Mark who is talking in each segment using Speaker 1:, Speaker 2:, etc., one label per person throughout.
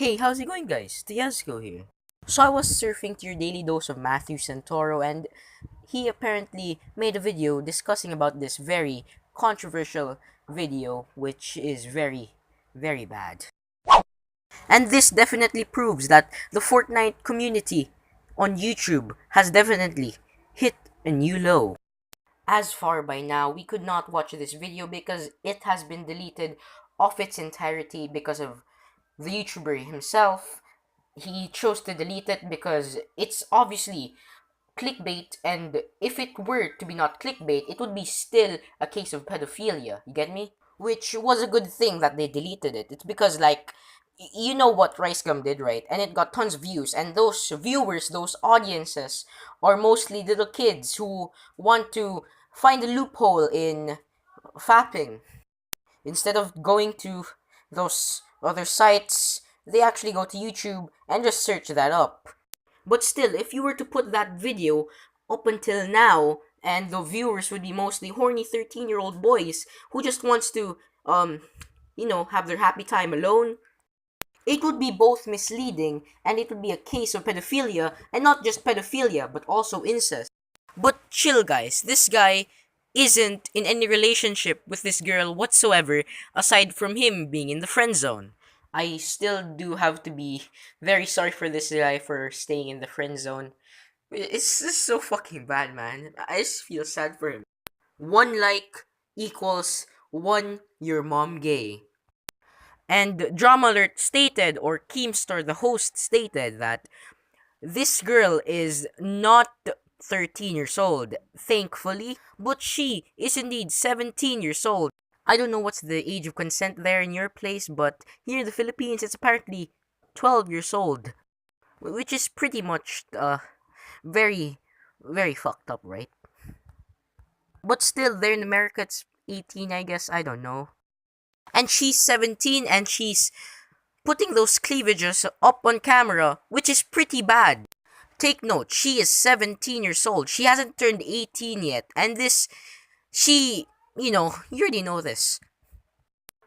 Speaker 1: Hey, how's it going, guys? Tiazco here. So I was surfing to your daily dose of Matthew Santoro, and he apparently made a video discussing about this very controversial video, which is very, very bad. And this definitely proves that the Fortnite community on YouTube has definitely hit a new low. As far by now, we could not watch this video because it has been deleted of its entirety because of the YouTuber himself. He chose to delete it because it's obviously clickbait, and if it were to be not clickbait, it would be still a case of pedophilia. You get me? Which was a good thing that they deleted it. It's because, like, you know what Rice Gum did, right? And it got tons of views, and those viewers, those audiences, are mostly little kids who want to find a loophole in fapping. Instead of going to those other sites, they actually go to YouTube and just search that up. But still, if you were to put that video up until now, and the viewers would be mostly horny 13-year-old boys who just wants to, have their happy time alone, it would be both misleading and it would be a case of pedophilia, and not just pedophilia, but also incest. But chill, guys. This guy isn't in any relationship with this girl whatsoever, aside from him being in the friend zone. I still do have to be very sorry for this guy for staying in the friend zone. It's just so fucking bad, man. I just feel sad for him. One like equals one your mom gay. And Drama Alert stated, or Keemstar, the host, stated that this girl is not 13 years old, thankfully, but she is indeed 17 years old. I don't know what's the age of consent there in your place, but here in the Philippines, it's apparently 12 years old, which is pretty much, very, very fucked up, right? But still, there in America, it's 18, I guess, I don't know. And she's 17, and she's putting those cleavages up on camera, which is pretty bad. Take note, she is 17 years old. She hasn't turned 18 yet. And you already know this.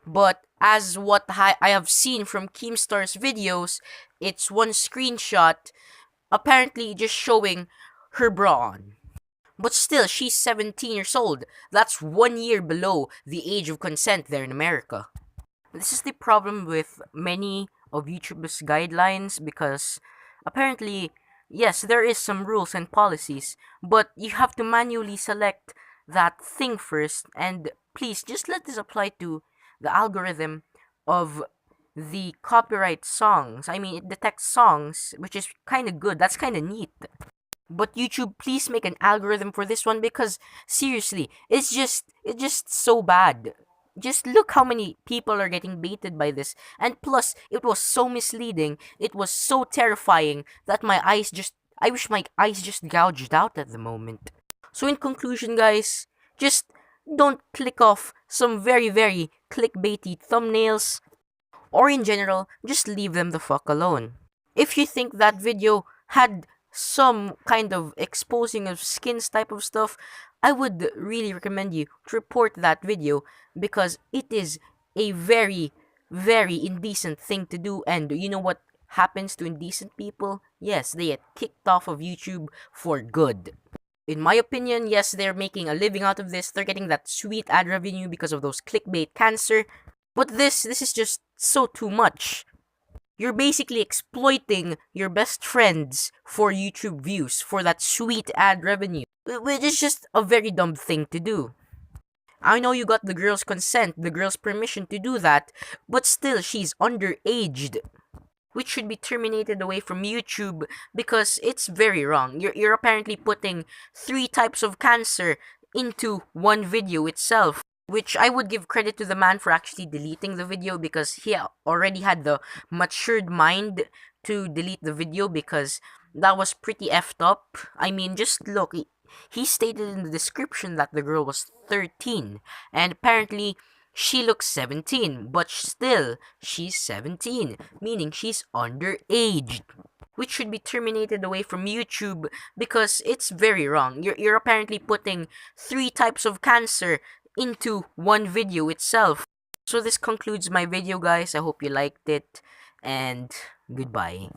Speaker 1: But as what I have seen from Keemstar's videos, it's one screenshot apparently just showing her bra on. But still, she's 17 years old. That's 1 year below the age of consent there in America. This is the problem with many of YouTube's guidelines, because apparently, yes, there is some rules and policies, but you have to manually select that thing first, and please just let this apply to the algorithm of the copyright songs. I mean, it detects songs, which is kind of good. That's kind of neat. But YouTube, please make an algorithm for this one, because seriously, it's just so bad. Just look how many people are getting baited by this. And plus, it was so misleading, it was so terrifying that I wish my eyes just gouged out at the moment. So in conclusion, guys, just don't click off some very, very clickbaity thumbnails, or in general, just leave them the fuck alone. If you think that video had some kind of exposing of skins type of stuff, I would really recommend you to report that video, because it is a very, very indecent thing to do. And you know what happens to indecent people? Yes, they get kicked off of YouTube for good. In my opinion, yes, they're making a living out of this. They're getting that sweet ad revenue because of those clickbait cancer. But this is just so too much. You're basically exploiting your best friends for YouTube views, for that sweet ad revenue, which is just a very dumb thing to do. I know you got the girl's consent, the girl's permission to do that, but still, she's underaged, which should be terminated away from YouTube, because it's very wrong. You're apparently putting 3 types of cancer into one video itself, which I would give credit to the man for actually deleting the video, because he already had the matured mind to delete the video, because that was pretty effed up. I mean, just look, he stated in the description that the girl was 13, and apparently she looks 17, but still, she's 17, meaning she's underage, which should be terminated away from YouTube, because it's very wrong. You're apparently putting 3 types of cancer into one video itself. So this concludes my video, guys. I hope you liked it, and goodbye.